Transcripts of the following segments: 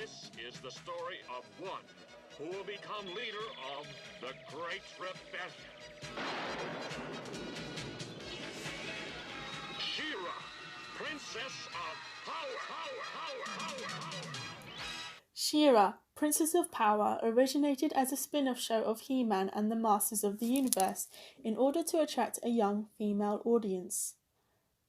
This is the story of one who will become leader of the Great Rebellion. She-Ra, Princess of Power. She-Ra, Princess of Power, originated as a spin-off show of He-Man and the Masters of the Universe in order to attract a young female audience.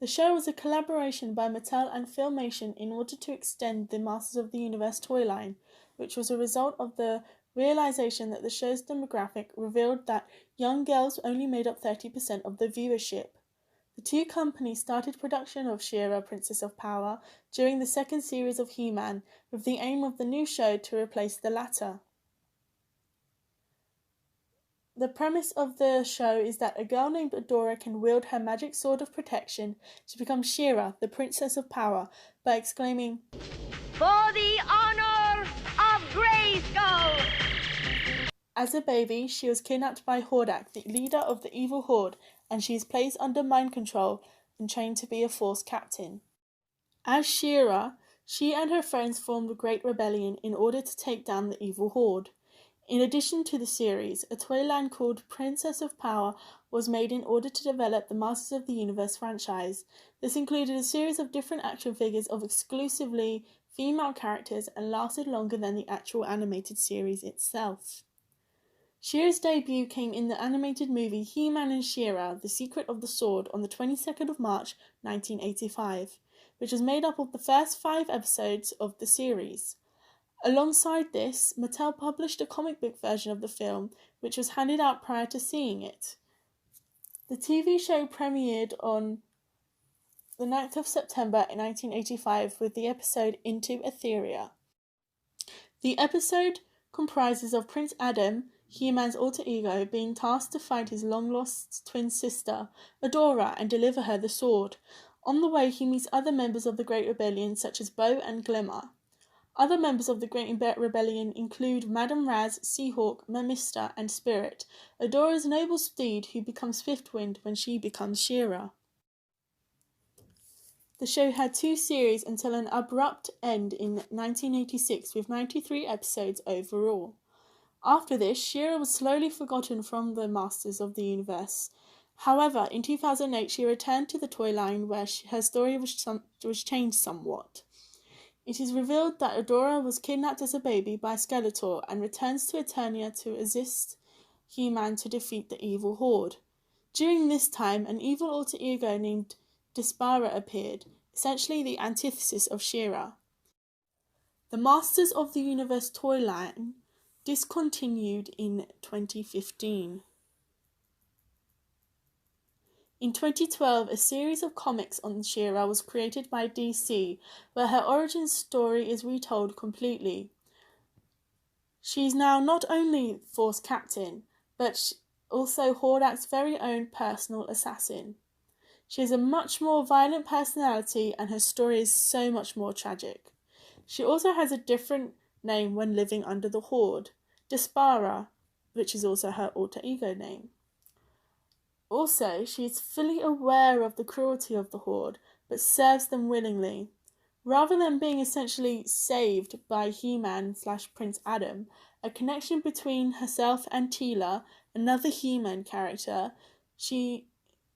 The show was a collaboration by Mattel and Filmation in order to extend the Masters of the Universe toy line, which was a result of the realization that the show's demographic revealed that young girls only made up 30% of the viewership. The two companies started production of She-Ra, Princess of Power during the second series of He-Man, with the aim of the new show to replace the latter. The premise of the show is that a girl named Adora can wield her magic sword of protection to become She-Ra, the Princess of Power, by exclaiming, "For the honor of Grayskull!" As a baby, she was kidnapped by Hordak, the leader of the evil Horde, and she is placed under mind control and trained to be a Force captain. As She-Ra, she and her friends formed the Great Rebellion in order to take down the evil Horde. In addition to the series, a toy line called Princess of Power was made in order to develop the Masters of the Universe franchise. This included a series of different action figures of exclusively female characters and lasted longer than the actual animated series itself. She-Ra's debut came in the animated movie He-Man and She-Ra, The Secret of the Sword on the 22nd of March 1985, which was made up of the first 5 episodes of the series. Alongside this, Mattel published a comic book version of the film, which was handed out prior to seeing it. The TV show premiered on the 9th of September 1985 with the episode Into Etheria. The episode comprises of Prince Adam, He-Man's alter ego, being tasked to find his long-lost twin sister, Adora, and deliver her the sword. On the way, he meets other members of the Great Rebellion, such as Bo and Glimmer. Other members of the Great Rebellion include Madame Raz, Seahawk, Mamista, and Spirit, Adora's noble steed who becomes Swiftwind when she becomes She-Ra. The show had 2 series until an abrupt end in 1986 with 93 episodes overall. After this, She-Ra was slowly forgotten from the Masters of the Universe. However, in 2008 she returned to the toy line where her story was changed somewhat. It is revealed that Adora was kidnapped as a baby by Skeletor and returns to Eternia to assist He-Man to defeat the evil Horde. During this time, an evil alter ego named Despara appeared, essentially the antithesis of She-Ra. The Masters of the Universe toy line discontinued in 2015. In 2012, a series of comics on She-Ra was created by DC, where her origin story is retold completely. She is now not only Force Captain, but also Hordak's very own personal assassin. She has a much more violent personality and her story is so much more tragic. She also has a different name when living under the Horde, Despara, which is also her alter ego name. Also, she is fully aware of the cruelty of the Horde, but serves them willingly. Rather than being essentially saved by He-Man/Prince Adam, a connection between herself and Teela, another He-Man character, she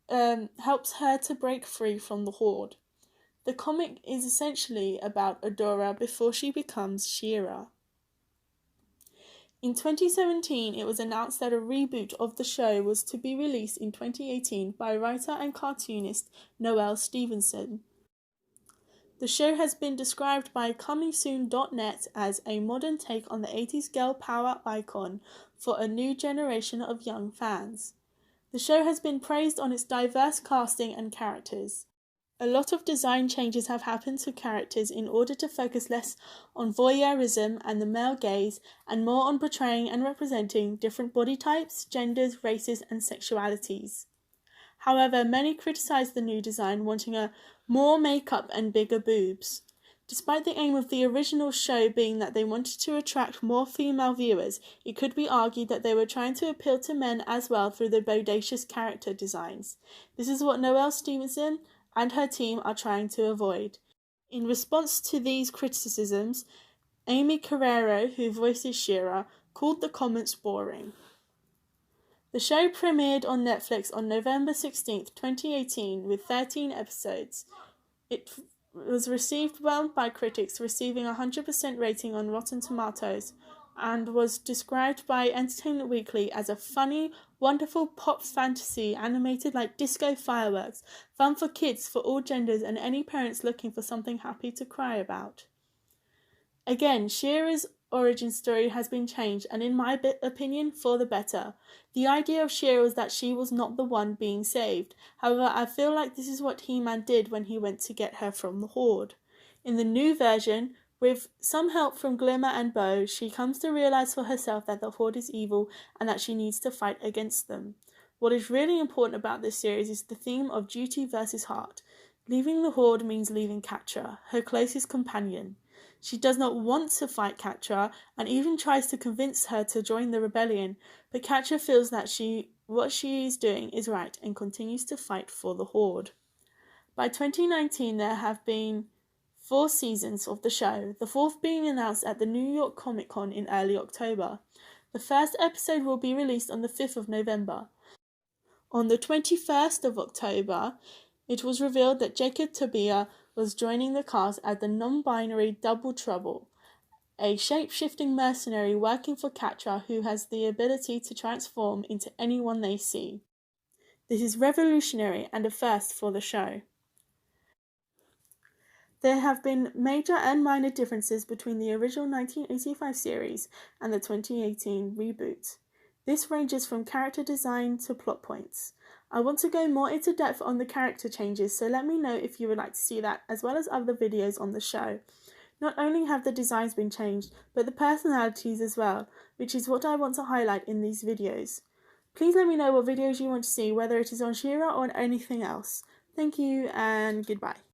helps her to break free from the Horde. The comic is essentially about Adora before she becomes She-Ra. In 2017, it was announced that a reboot of the show was to be released in 2018 by writer and cartoonist Noelle Stevenson. The show has been described by ComingSoon.net as a modern take on the 80s girl power icon for a new generation of young fans. The show has been praised on its diverse casting and characters. A lot of design changes have happened to characters in order to focus less on voyeurism and the male gaze and more on portraying and representing different body types, genders, races, and sexualities. However, many criticise the new design, wanting a more makeup and bigger boobs. Despite the aim of the original show being that they wanted to attract more female viewers, it could be argued that they were trying to appeal to men as well through the bodacious character designs. This is what Noelle Stevenson and her team are trying to avoid. In response to these criticisms, Amy Carrero, who voices She-Ra, called the comments boring. The show premiered on Netflix on November 16th, 2018, with 13 episodes. It was received well by critics, receiving a 100% rating on Rotten Tomatoes, and was described by Entertainment Weekly as a funny, wonderful pop fantasy animated like disco fireworks, fun for kids for all genders and any parents looking for something happy to cry about. Again, She-Ra's origin story has been changed, and in my opinion, for the better. The idea of She-Ra was that she was not the one being saved. However, I feel like this is what He-Man did when he went to get her from the Horde. In the new version, with some help from Glimmer and Bow, she comes to realize for herself that the Horde is evil and that she needs to fight against them. What is really important about this series is the theme of duty versus heart. Leaving the Horde means leaving Catra, her closest companion. She does not want to fight Catra and even tries to convince her to join the rebellion, but Catra feels that what she is doing is right and continues to fight for the Horde. By 2019, there have been 4 seasons of the show, the 4th being announced at the New York Comic Con in early October. The first episode will be released on the 5th of November. On the 21st of October, it was revealed that Jacob Tabia was joining the cast as the non-binary Double Trouble, a shape-shifting mercenary working for Catra who has the ability to transform into anyone they see. This is revolutionary and a first for the show. There have been major and minor differences between the original 1985 series and the 2018 reboot. This ranges from character design to plot points. I want to go more into depth on the character changes, so let me know if you would like to see that, as well as other videos on the show. Not only have the designs been changed, but the personalities as well, which is what I want to highlight in these videos. Please let me know what videos you want to see, whether it is on She-Ra or on anything else. Thank you and goodbye.